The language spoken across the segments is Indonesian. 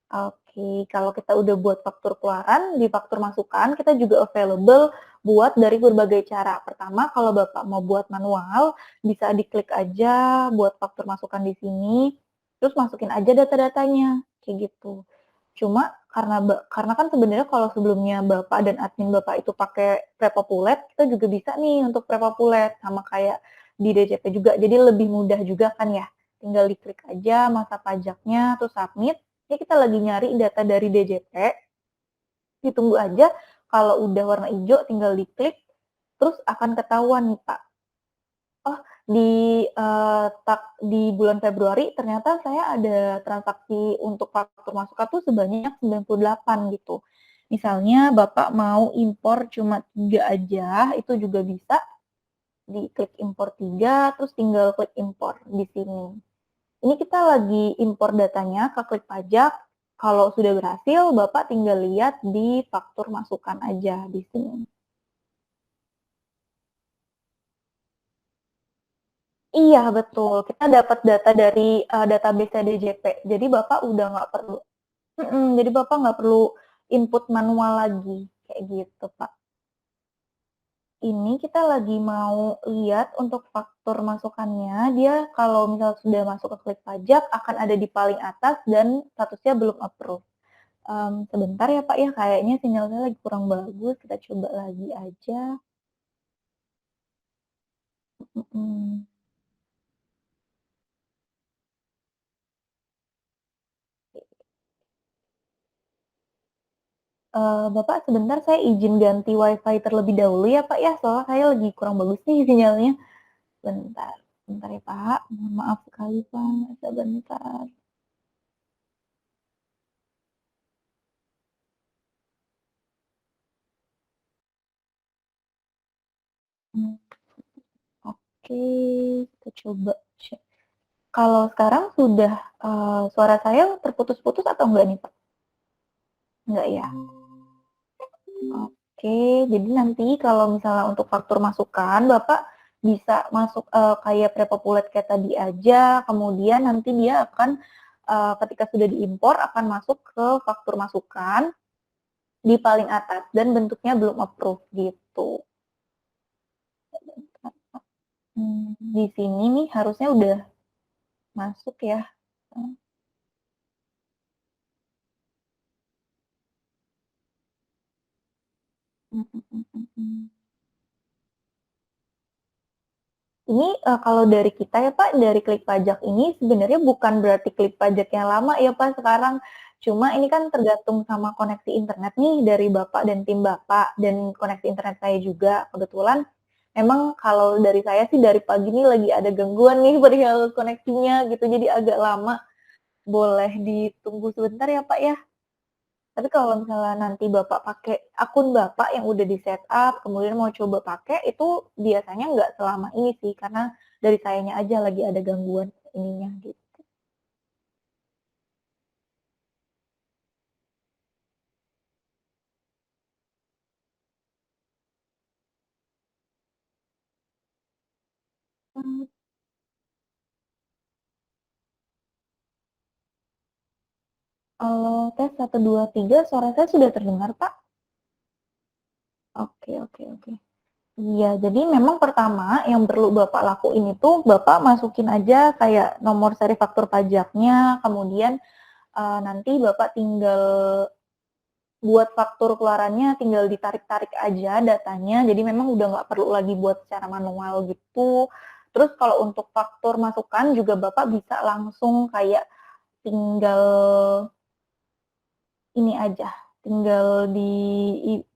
Oke, kalau kita udah buat faktur keluaran, di faktur masukan kita juga available buat dari berbagai cara. Pertama, kalau Bapak mau buat manual, bisa diklik aja buat faktur masukan di sini, terus masukin aja data-datanya, kayak gitu. Cuma karena kan sebenarnya kalau sebelumnya Bapak dan admin Bapak itu pakai Prepopulet, kita juga bisa nih untuk Prepopulet, sama kayak di DJP juga. Jadi lebih mudah juga kan ya, tinggal diklik aja masa pajaknya, terus submit, ini kita lagi nyari data dari DJP, ditunggu aja kalau udah warna ijo tinggal diklik, terus akan ketahuan nih, Pak, oh di bulan Februari ternyata saya ada transaksi untuk faktur masukan tuh sebanyak 98 gitu. Misalnya Bapak mau impor cuma 3 aja, itu juga bisa, diklik impor 3 terus tinggal klik impor di sini. Ini kita lagi impor datanya ke klik pajak, kalau sudah berhasil Bapak tinggal lihat di faktur masukan aja di sini. Iya betul, kita dapat data dari, database DJP. Jadi Bapak udah nggak perlu jadi Bapak nggak perlu input manual lagi, kayak gitu, Pak. Ini kita lagi mau lihat untuk faktur masukannya, dia kalau misal sudah masuk ke klik pajak akan ada di paling atas dan statusnya belum approve. Sebentar ya, Pak, ya, kayaknya sinyalnya lagi kurang bagus, kita coba lagi aja. Mhm. Bapak sebentar saya izin ganti WiFi terlebih dahulu ya, Pak, ya, soalnya saya lagi kurang bagus nih sinyalnya. Bentar bentar ya, Pak, mohon maaf sekali, Pak, sebentar. Mmm, oke, kita coba cek. Kalau sekarang sudah, suara saya terputus-putus atau enggak nih, Pak? Enggak ya? Oke, jadi nanti kalau misalnya untuk faktur masukan, Bapak bisa masuk, kayak Prepopulet kayak tadi aja, kemudian nanti dia akan, ketika sudah diimpor akan masuk ke faktur masukan di paling atas dan bentuknya belum approve gitu. Di sini nih harusnya udah masuk ya. Eee, mhm mhm mhm. Ini, kalau dari kita ya, Pak, dari Klik Pajak ini sebenarnya bukan berarti Klik Pajak yang lama ya, Pak, sekarang. Cuma ini kan tergantung sama koneksi internet nih dari Bapak dan tim Bapak, dan koneksi internet saya juga. Kebetulan memang kalau dari saya sih dari pagi nih lagi ada gangguan nih perihal koneksinya gitu, jadi agak lama. Boleh ditunggu sebentar ya, Pak, ya? Tapi kalau misalnya nanti Bapak pakai akun Bapak yang udah di-setup, kemudian mau coba pakai, itu biasanya nggak selama ini sih, karena dari sayanya aja lagi ada gangguan ininya, gitu. Mmm, tes 1 2 3 suara saya sudah terdengar, Pak? Oke oke oke. Iya, jadi memang pertama yang perlu Bapak lakuin itu, Bapak masukin aja kayak nomor seri faktur pajaknya, kemudian, nanti Bapak tinggal buat faktur keluarannya tinggal ditarik-tarik aja datanya, jadi memang udah nggak perlu lagi buat secara manual gitu. Terus kalau untuk faktur masukan juga Bapak bisa langsung kayak tinggal ini aja, tinggal di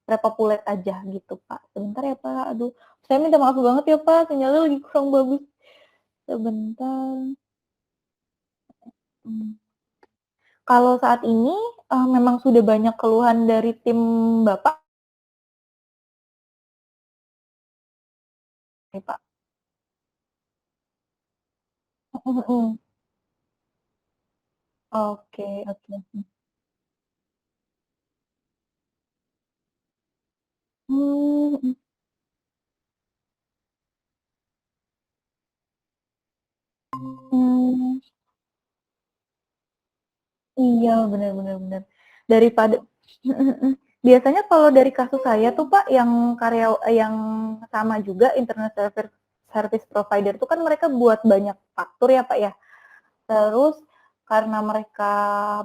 repopulate aja gitu, Pak. Sebentar ya, Pak, aduh saya minta maaf banget ya, Pak, sinyalnya lagi kurang bagus. Sebentar, mmm. Kalau saat ini, memang sudah banyak keluhan dari tim Bapak nih, Pak? Mhm mhm. Oke oke. Mhm. Mmm, Iya, bener bener bener. Daripada mhm mhm. Biasanya kalau dari kasus saya tuh, Pak, yang sama juga internet service provider tuh kan mereka buat banyak faktur ya, Pak, ya. Terus karena mereka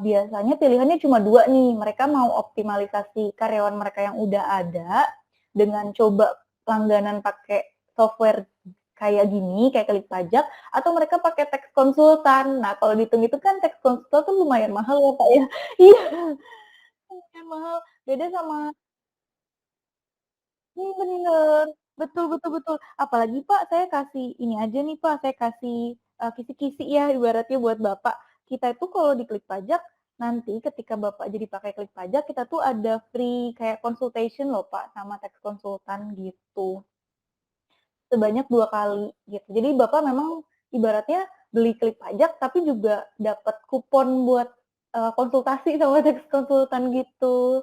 biasanya pilihannya cuma 2 nih, mereka mau optimalisasi karyawan mereka yang udah ada dengan coba langganan pakai software kayak gini, kayak Klik Pajak, atau mereka pakai tax konsultan. Nah, kalau dihitung itu kan tax konsultan tuh lumayan mahal ya, Kak, ya. Iya, lumayan mahal, beda sama bener, betul betul betul. Apalagi, Pak, saya kasih ini aja nih, Pak, saya kasih, kisi-kisi ya ibaratnya buat Bapak. Kita itu kalau di Klik Pajak, nanti ketika Bapak jadi pakai Klik Pajak, kita tuh ada free kayak consultation loh, Pak, sama tax konsultan gitu. Sebanyak 2 kali gitu. Jadi Bapak memang ibaratnya beli Klik Pajak, tapi juga dapat kupon buat, konsultasi sama tax konsultan gitu.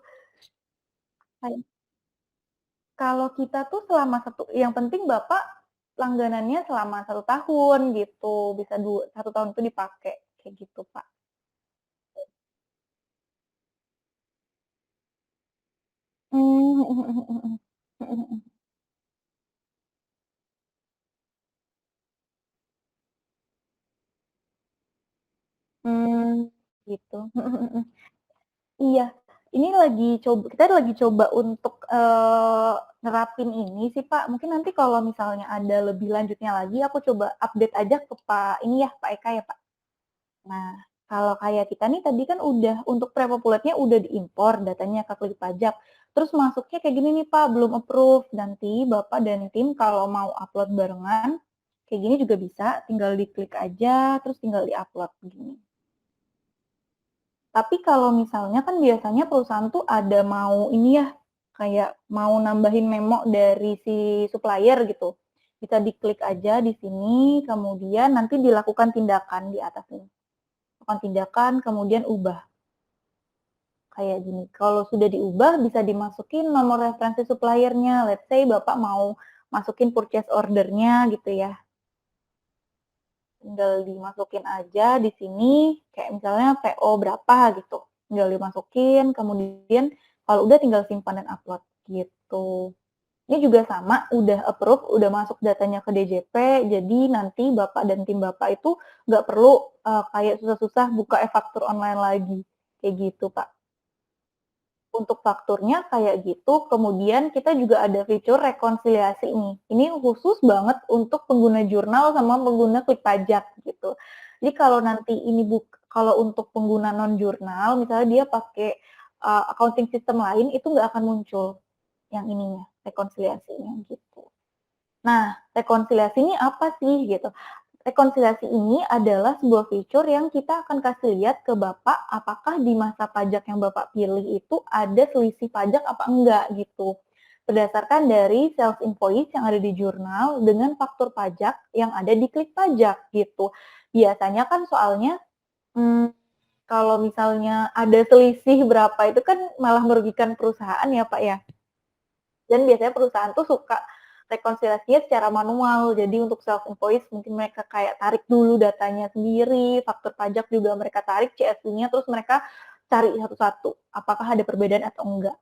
Kayak kalau kita tuh selama yang penting Bapak langganannya selama 1 tahun gitu, bisa 1 tahun itu dipakai, kayak gitu, Pak. Mmm, mhm mhm mhm. Mhm mhm. Mmm, gitu. Mhm mhm mhm. Iya, ini kita lagi coba untuk, nerapin ini sih, Pak. Mungkin nanti kalau misalnya ada lebih lanjutnya lagi, aku coba update aja ke Pak Eka ya, Pak. Nah, kalau kayak kita nih tadi kan udah untuk Prepopulatnya udah diimpor datanya ke Klik Pajak, terus masuknya kayak gini nih, Pak, belum approve. Nanti Bapak dan tim kalau mau upload barengan, kayak gini juga bisa, tinggal diklik aja, terus tinggal di-upload, gini. Tapi kalau misalnya kan biasanya perusahaan tuh ada mau ini ya, kayak mau nambahin memo dari si supplier gitu. Bisa diklik aja di sini, kemudian nanti dilakukan tindakan di atas ini. Lakukan tindakan, kemudian ubah, kayak gini. Kalau sudah diubah bisa dimasukin nomor referensi suppliernya. Let's say Bapak mau masukin purchase order-nya gitu ya. Tinggal dimasukin aja di sini, kayak misalnya PO berapa gitu, tinggal dimasukin, kemudian kalau udah tinggal simpan dan upload, gitu. Ini juga sama, udah approve, udah masuk datanya ke DJP, jadi nanti Bapak dan tim Bapak itu nggak perlu, kayak susah-susah buka e-faktur online lagi, kayak gitu, Pak. Untuk fakturnya kayak gitu, kemudian kita juga ada fitur rekonsiliasi nih. Ini khusus banget untuk pengguna jurnal sama pengguna klik pajak gitu. Jadi kalau nanti ini kalau untuk pengguna non jurnal, misalnya dia pakai, accounting system lain, itu nggak akan muncul yang ininya, rekonsiliasinya gitu. Nah, rekonsiliasi ini apa sih gitu? Rekonsiliasi ini adalah sebuah fitur yang kita akan kasih lihat ke Bapak apakah di masa pajak yang Bapak pilih itu ada selisih pajak apa enggak gitu. Berdasarkan dari sales invoice yang ada di jurnal dengan faktur pajak yang ada di klik pajak gitu. Biasanya kan soalnya, mmm, kalau misalnya ada selisih berapa itu kan malah merugikan perusahaan ya, Pak, ya. Dan biasanya perusahaan tuh suka rekonsiliasinya secara manual. Jadi untuk self invoice mungkin mereka kayak tarik dulu datanya sendiri, faktur pajak juga mereka tarik CSV-nya, terus mereka cari satu-satu, apakah ada perbedaan atau enggak.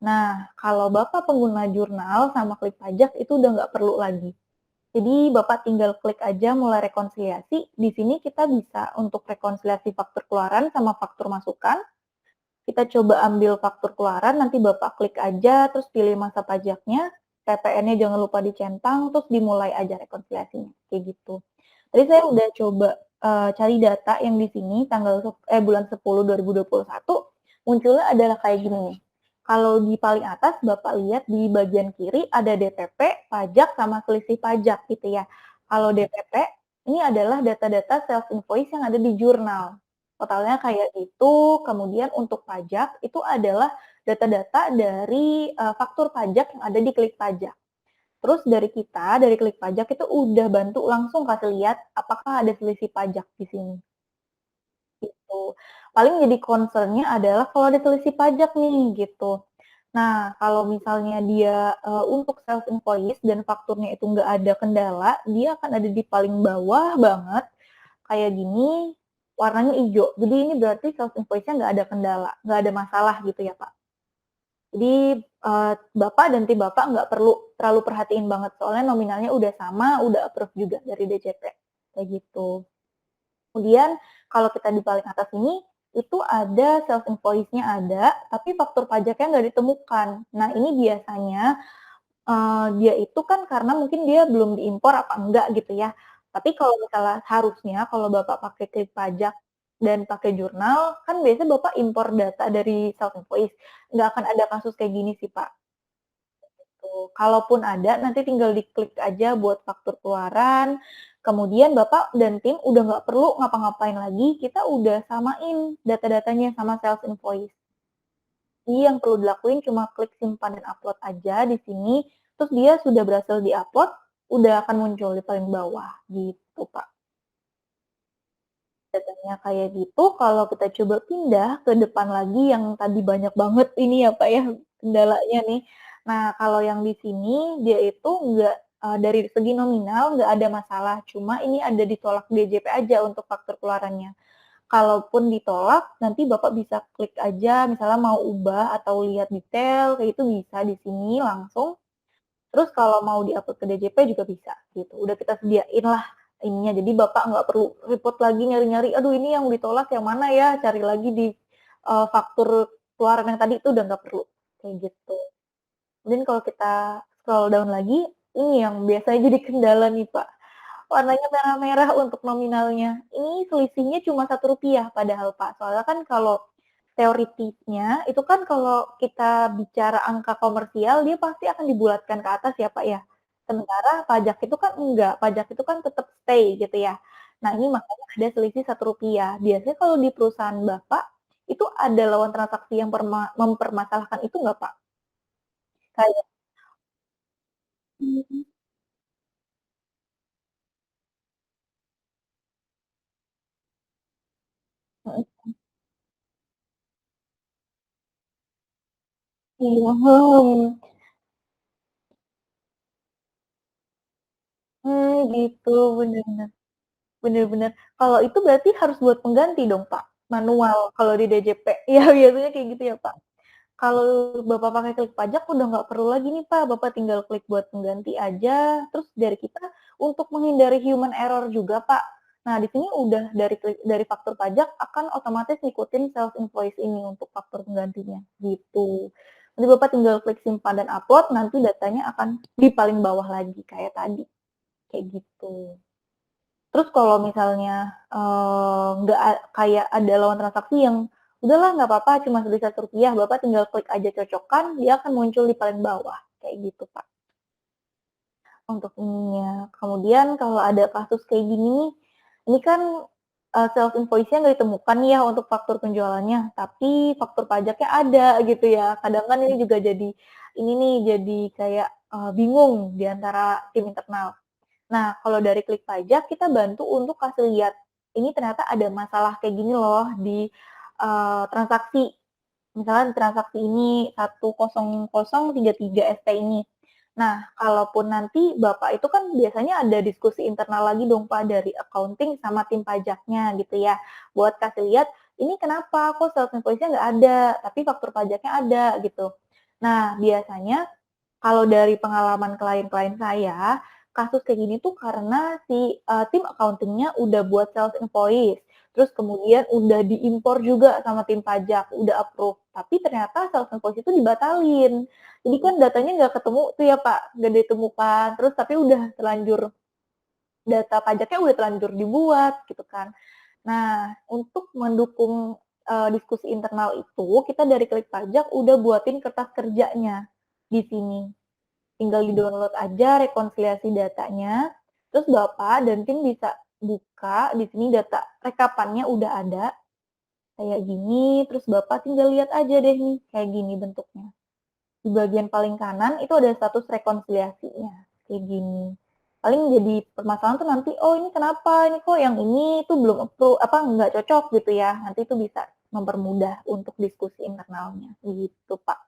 Nah, kalau Bapak pengguna jurnal sama klik pajak itu udah nggak perlu lagi. Jadi Bapak tinggal klik aja mulai rekonsiliasi, di sini kita bisa untuk rekonsiliasi faktur keluaran sama faktur masukan, kita coba ambil faktur keluaran, nanti Bapak klik aja, terus pilih masa pajaknya, PPN-nya jangan lupa dicentang, terus dimulai aja rekonsiliasinya, kayak gitu. Tadi saya udah coba, cari data yang di sini bulan 10 2021, munculnya adalah kayak gini nih. Kalau di paling atas Bapak lihat di bagian kiri ada DPP, pajak, sama selisih pajak gitu ya. Kalau DPP, ini adalah data-data self invoice yang ada di jurnal. Totalnya kayak gitu, kemudian untuk pajak itu adalah data-data dari, faktur pajak yang ada di Klik Pajak. Terus dari Klik Pajak itu udah bantu langsung kasih lihat apakah ada selisih pajak di sini, gitu. Paling jadi concern-nya adalah kalau ada selisih pajak nih, gitu. Nah, kalau misalnya dia, untuk self invoice dan fakturnya itu nggak ada kendala, dia akan ada di paling bawah banget, kayak gini. warnanya ijo. Jadi ini berarti self invoice-nya nggak ada kendala, nggak ada masalah gitu ya, Pak. Jadi, Bapak dan tim Bapak nggak perlu terlalu perhatiin banget, soalnya nominalnya udah sama, udah approve juga dari DCP, kayak gitu. Kemudian kalau kita di paling atas ini, itu ada self invoice-nya ada, tapi faktur pajaknya nggak ditemukan. Nah, ini biasanya dia itu kan karena mungkin dia belum diimpor apa enggak gitu ya. Tapi kalau misalnya harusnya kalau Bapak pakai klik pajak dan pakai jurnal, kan biasanya Bapak impor data dari self invoice, nggak akan ada kasus kayak gini sih, Pak, gitu. Kalaupun ada, nanti tinggal diklik aja buat faktur keluaran, kemudian Bapak dan tim udah nggak perlu ngapa-ngapain lagi, kita udah samain data-datanya sama sales invoice. Jadi yang perlu dilakuin cuma klik simpan dan upload aja di sini, terus dia sudah berhasil di-upload, udah akan muncul di paling bawah, gitu, Pak. Datanya kayak gitu, kalau kita coba pindah ke depan lagi yang tadi banyak banget ini ya, Pak, ya, kendalanya nih. Nah, kalau yang di sini dia itu nggak dari segi nominal nggak ada masalah, cuma ini ada ditolak DJP aja untuk faktur keluarannya. Kalaupun ditolak, nanti Bapak bisa klik aja misalnya mau ubah atau lihat detail, kayak itu bisa di sini langsung. Terus kalau mau di-upload ke DJP juga bisa, gitu. Udah kita sediain lah ininya, jadi Bapak nggak perlu repot lagi nyari-nyari, "Aduh ini yang ditolak yang mana ya?" Cari lagi di, faktur keluaran yang tadi itu udah nggak perlu, kayak gitu. Kemudian kalau kita scroll down lagi, ini yang biasanya jadi kendala nih, Pak. Warnanya merah-merah untuk nominalnya. Ini selisihnya cuma Rp1 padahal, Pak. Soalnya kan kalau teoritisnya, itu kan kalau kita bicara angka komersial, dia pasti akan dibulatkan ke atas ya, Pak, ya. Sementara pajak itu kan enggak, pajak itu kan tetap stay gitu ya. Nah, ini makanya ada selisih Rp1. Biasanya kalau di perusahaan Bapak, itu ada lawan transaksi yang mempermasalahkan itu nggak, Pak? Kayak mhm, mhm, iya, mhm. Gitu, bener bener. Bener bener. Kalau itu berarti harus buat pengganti dong, Pak? Manual kalau di DJP? Iya, biasanya kayak gitu ya, Pak? Kalau Bapak pakai klik pajak udah nggak perlu lagi nih, Pak, Bapak tinggal klik buat pengganti aja, terus dari kita untuk menghindari human error juga, Pak. Nah, di sini udah dari faktur pajak akan otomatis ngikutin self invoice ini untuk faktur penggantinya, gitu. Nanti Bapak tinggal klik simpan dan upload, nanti datanya akan di paling bawah lagi kayak tadi, kayak gitu. Terus kalau misalnya, nggak kayak ada lawan transaksi yang, "Udahlah nggak apa-apa cuma sebesar Rp1," Bapak tinggal klik aja cocokkan, dia akan muncul di paling bawah, kayak gitu, Pak, untuk ininya. Kemudian kalau ada kasus kayak gini nih, ini kan, self invoice-nya nggak ditemukan ya untuk faktur penjualannya, tapi faktur pajaknya ada gitu ya. Kadang kan ini juga jadi ini nih, jadi kayak, bingung di antara tim internal. Nah, kalau dari klik pajak kita bantu untuk kasih lihat, ini ternyata ada masalah kayak gini loh di, transaksi. Misalnya transaksi ini 10033 ST ini. Nah, kalaupun nanti Bapak itu kan biasanya ada diskusi internal lagi dong Pak dari accounting sama tim pajaknya gitu ya, buat kasih lihat, "Ini kenapa kok self invoice-nya nggak ada, tapi faktur pajaknya ada," gitu. Nah, biasanya kalau dari pengalaman klien-klien saya, kasus kayak gini tuh karena si, tim accounting-nya udah buat self invoice, terus kemudian udah diimpor juga sama tim pajak, udah approve, tapi ternyata self invoice itu dibatalin. Jadi kan datanya nggak ketemu tuh ya, Pak, nggak ditemukan, terus tapi udah terlanjur data pajaknya udah terlanjur dibuat gitu kan. Nah, untuk mendukung, diskusi internal itu, kita dari Klik Pajak udah buatin kertas kerjanya di sini. Tinggal di-download aja rekonsiliasi datanya, terus Bapak dan tim bisa buka, di sini data rekapannya udah ada, kayak gini, terus Bapak tinggal lihat aja deh nih, kayak gini bentuknya. Di bagian paling kanan itu ada status rekonsiliasinya, kayak gini. Paling jadi permasalahan tuh nanti, "Oh ini kenapa? Ini kok yang ini tuh belum apa, nggak cocok," gitu ya. Nanti itu bisa mempermudah untuk diskusi internalnya, gitu, Pak.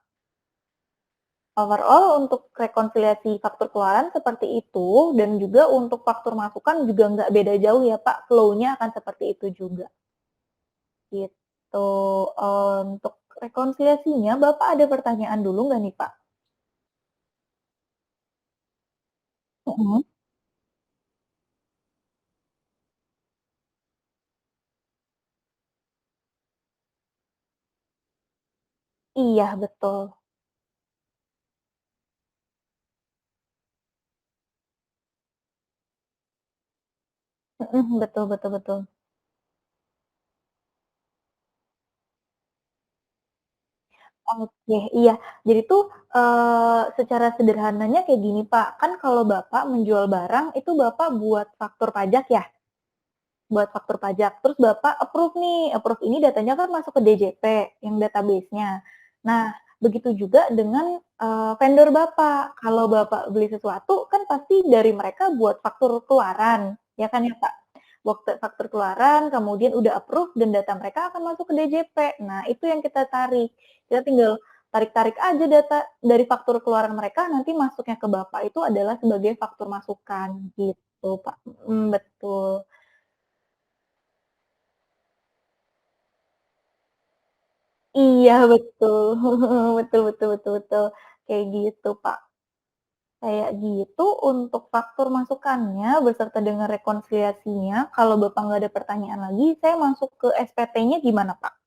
Overall untuk rekonsiliasi faktur keluaran seperti itu, dan juga untuk faktur masukan juga nggak beda jauh ya Pak, flow-nya akan seperti itu juga. gitu. Untuk rekonsiliasinya Bapak ada pertanyaan dulu nggak nih, Pak? Mhm. Iya, betul. Mhm, betul betul betul. Oke, iya. Jadi tuh, secara sederhananya kayak gini, Pak, kan kalau Bapak menjual barang itu Bapak buat faktur pajak ya? Buat faktur pajak, terus Bapak approve nih, approve ini datanya kan masuk ke DJP yang database-nya. Nah, begitu juga dengan, vendor Bapak. Kalau Bapak beli sesuatu kan pasti dari mereka buat faktur keluaran, ya kan ya, Pak? Faktur keluaran, kemudian udah approve dan data mereka akan masuk ke DJP. Nah, itu yang kita tarik. Kita tinggal tarik-tarik aja data dari faktur keluaran mereka, nanti masuknya ke Bapak itu adalah sebagai faktur masukan, gitu, Pak. Mhm, betul. Iya betul, betul betul betul betul, kayak gitu, Pak. Kayak gitu untuk faktur masukannya beserta dengan rekonsiliasinya, kalau Bapak nggak ada pertanyaan lagi, saya masuk ke SPT-nya gimana, Pak?